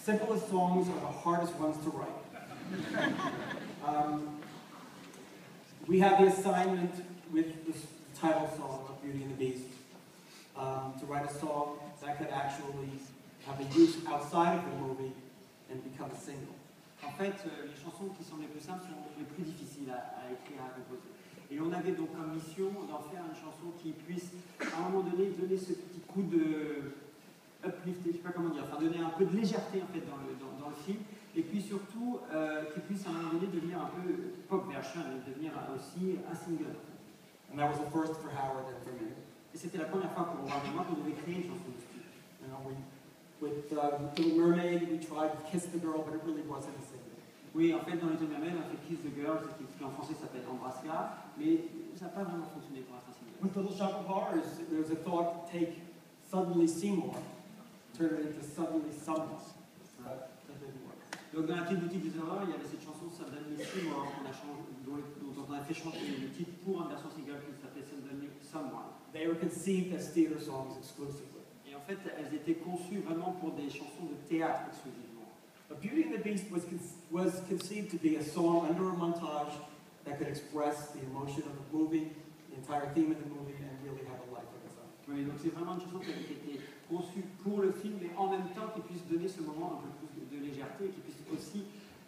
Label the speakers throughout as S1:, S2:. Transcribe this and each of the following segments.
S1: simplest songs are the hardest ones to write. We have the assignment with the title song of Beauty and the Beast to write a song that could actually have a use outside of the movie and become a single.
S2: En fait, les chansons qui sont les plus simples sont les plus difficiles à écrire, à composer. Et on avait donc comme mission d'en faire une chanson qui puisse, à un moment donné, donner ce petit coup de uplifter, je ne sais pas comment dire, enfin donner un peu de légèreté en fait dans le film, et puis surtout qui puisse à un moment donné devenir un peu pop version, et devenir aussi un single.
S1: And that was the first for Howard and for me.
S2: Et c'était la première fois pour Howard et moi qu'on devait créer une chanson de style.
S1: You know, with Little Mermaid, we tried to Kiss the Girl, but it really wasn't a single.
S2: Oui, en fait, dans Little Mermaid, on a fait Kiss the Girl, qui en français s'appelle Embrasse-la, mais ça n'a pas vraiment fonctionné pour être un single.
S1: With Little Shop of Horrors, there was a thought to take Suddenly Seymour, turn it into Suddenly Someone. That didn't work.
S2: Donc dans la petite boutique des horreurs, il y avait cette chanson Suddenly Seymour dont on a fait changer le titre pour une version single qui s'appelait Suddenly Someone.
S1: They were conceived as theater songs exclusively.
S2: Et en fait, elles étaient conçues vraiment pour des chansons de théâtre exclusivement.
S1: But Beauty and the Beast was conceived to be a song under a montage that could express the emotion of the movie, the entire theme of the movie, and really have a life of its own.
S2: Oui, donc c'est vraiment une chanson qui a été conçue pour le film, mais en même temps qui puisse donner ce moment un peu plus de légèreté et qui puisse aussi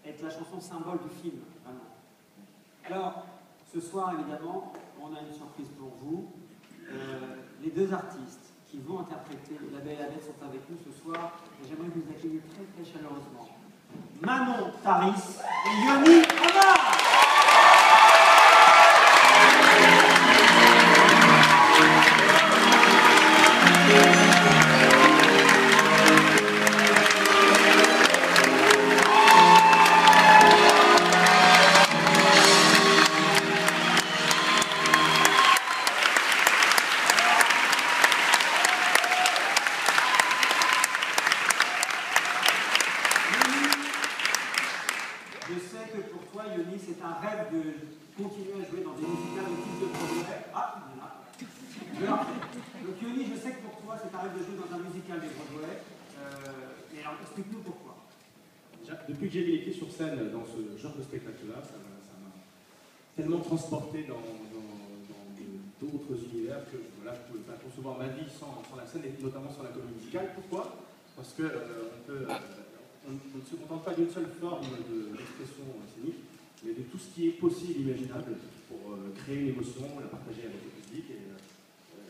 S2: être la chanson symbole du film, vraiment. Alors, ce soir, évidemment, on a une surprise pour vous. Les deux artistes qui vont interpréter La Belle et la Bête sont avec nous ce soir et j'aimerais que vous accueilliez très très chaleureusement Manon Taris et Yoni Amar.
S3: Depuis que j'ai mis les pieds sur scène dans ce genre de spectacle-là, ça m'a tellement transporté dans d'autres univers que voilà, je ne pouvais pas concevoir ma vie sans la scène, et notamment sans la comédie musicale. Pourquoi? Parce qu'on ne se contente pas d'une seule forme d'expression scénique, mais de tout ce qui est possible, imaginable, pour créer une émotion, la partager avec le public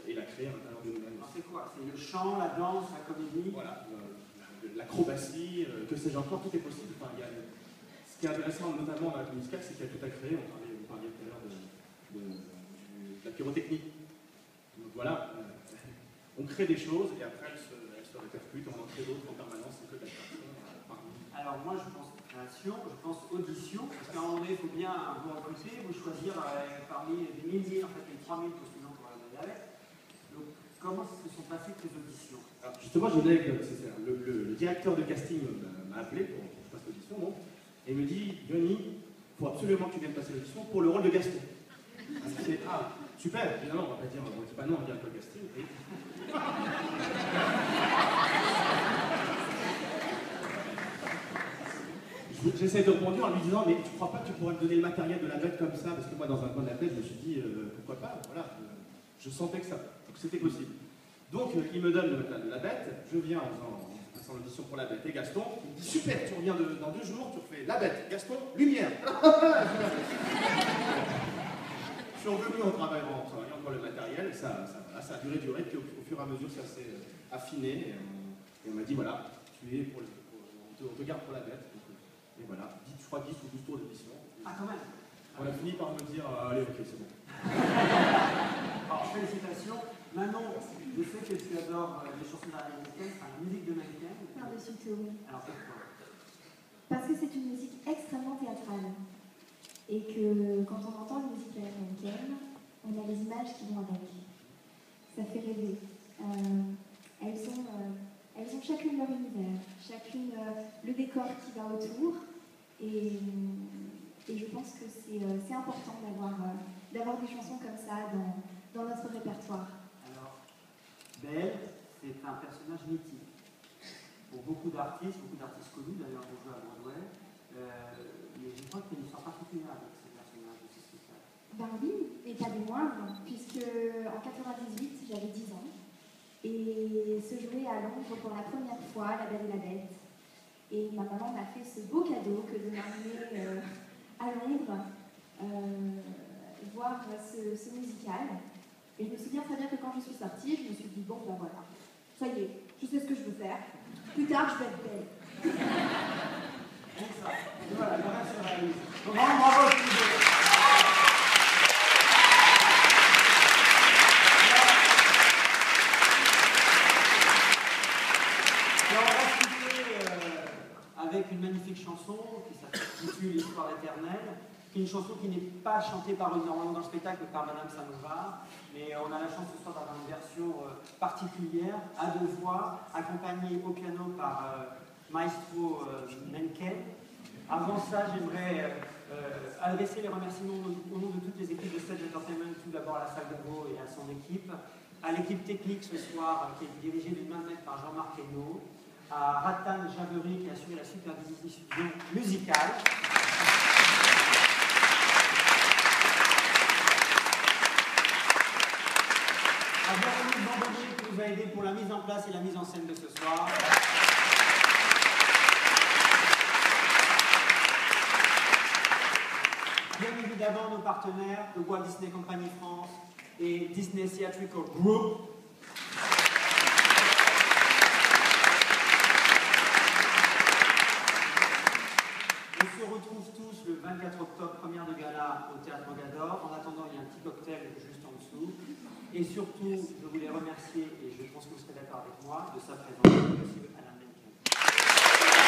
S3: et la créer à l'intérieur de nous-mêmes.
S2: C'est quoi? C'est le chant, la danse, la comédie?
S3: Voilà. L'acrobatie, que sais-je encore, tout est possible. Enfin, ce qui est intéressant notamment dans la comédie musicale, c'est qu'il y a tout à créer. Vous parliez tout à l'heure de la pyrotechnie. Donc voilà, on crée des choses et après elles se répercutent, on en crée d'autres en permanence, c'est que de la création.
S2: Alors moi je pense création, je pense audition, parce qu'à un moment donné il faut bien vous recruter, vous choisir parmi des milliers, en fait les 3000 postulants pour la Belle. Donc comment se sont passées ces auditions?
S3: Alors, justement, j'ai une anecdote. Le directeur de casting m'a appelé pour que je fasse l'audition, et il me dit, Yoni, il faut absolument que tu viennes passer l'audition pour le rôle de Gaston. Ah, super, évidemment, on va pas dire, on ne dit pas non, on vient le casting. J'essaie de rebondir en lui disant, mais tu crois pas que tu pourrais me donner le matériel de la bête comme ça? Parce que moi, dans un coin de la tête, je me suis dit, pourquoi pas? Voilà, je sentais que c'était possible. Donc, il me donne la bête, je viens en faisant l'audition pour la bête et Gaston, il me dit super, tu reviens dans 2 jours, tu refais la bête, Gaston, lumière. Je suis revenu en travaillant encore le matériel, et ça a duré, puis au fur et à mesure, ça s'est affiné, et on m'a dit voilà, tu es on te garde pour la bête. Donc, et voilà, je crois 10 ou 12 tours d'audition.
S2: Ah, quand même.
S3: On a fini par me dire allez, ok, c'est bon.
S2: Alors, félicitations. Manon, je sais que tu adores les chansons américaines, enfin la musique de Mannequin.
S4: Par-dessus tout, oui.
S2: Alors pourquoi?
S4: Parce que c'est une musique extrêmement théâtrale. Et que quand on entend une musique américaine, on a les images qui vont avec. Ça fait rêver. Elles ont chacune leur univers, chacune le décor qui va autour. Et je pense que c'est important d'avoir des chansons comme ça dans notre répertoire.
S2: Alors, Belle, c'est un personnage mythique. pour beaucoup d'artistes connus d'ailleurs qui ont joué à Broadway. Mais je crois qu'il y a une histoire particulière avec ces personnages de ce spectacle.
S4: Ben oui, et pas des moindres, puisque en 98, j'avais 10 ans, et se jouait à Londres pour la première fois, La Belle et la Bête. Et ma maman m'a fait ce beau cadeau que de m'amener à Londres voir ce musical. Et je me souviens très bien que quand je suis sortie, je me suis dit, bon ben voilà, ça y est, je sais ce que je veux faire. Plus tard, je vais être belle.
S2: Voilà, le reste sera réalisé. Donc, vraiment, bravo à tous les deux. Alors, on va se quitter avec une magnifique chanson qui s'intitule L'Histoire éternelle, qui est une chanson qui n'est pas chantée par eux normalement dans le spectacle, mais par Madame Samovar. Mais on a la chance ce soir d'avoir une version particulière, à 2 voix, accompagnée au piano par Maestro Menken. Avant ça, j'aimerais adresser les remerciements au nom de toutes les équipes de Stage Entertainment, tout d'abord à la salle de Beau et à son équipe, à l'équipe technique ce soir qui est dirigée d'une main de maître par Jean-Marc Hainaut, à Ratan Javery qui a assuré la supervision musicale. À Véronique Bambonnier qui nous a aidé pour la mise en place et la mise en scène de ce soir. Bien évidemment, nos partenaires, le Walt Disney Company France et Disney Theatrical Group. On se retrouve tous le 24 octobre, première de gala au Théâtre Mogador. En attendant, il y a un petit cocktail juste en dessous. Et surtout, je voulais remercier, et je pense que vous serez d'accord avec moi, de sa présence, M. Alain Menken.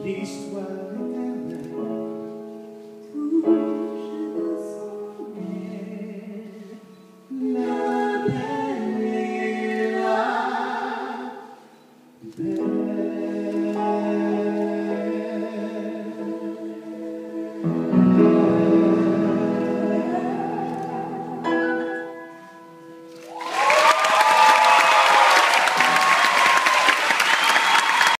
S5: L'histoire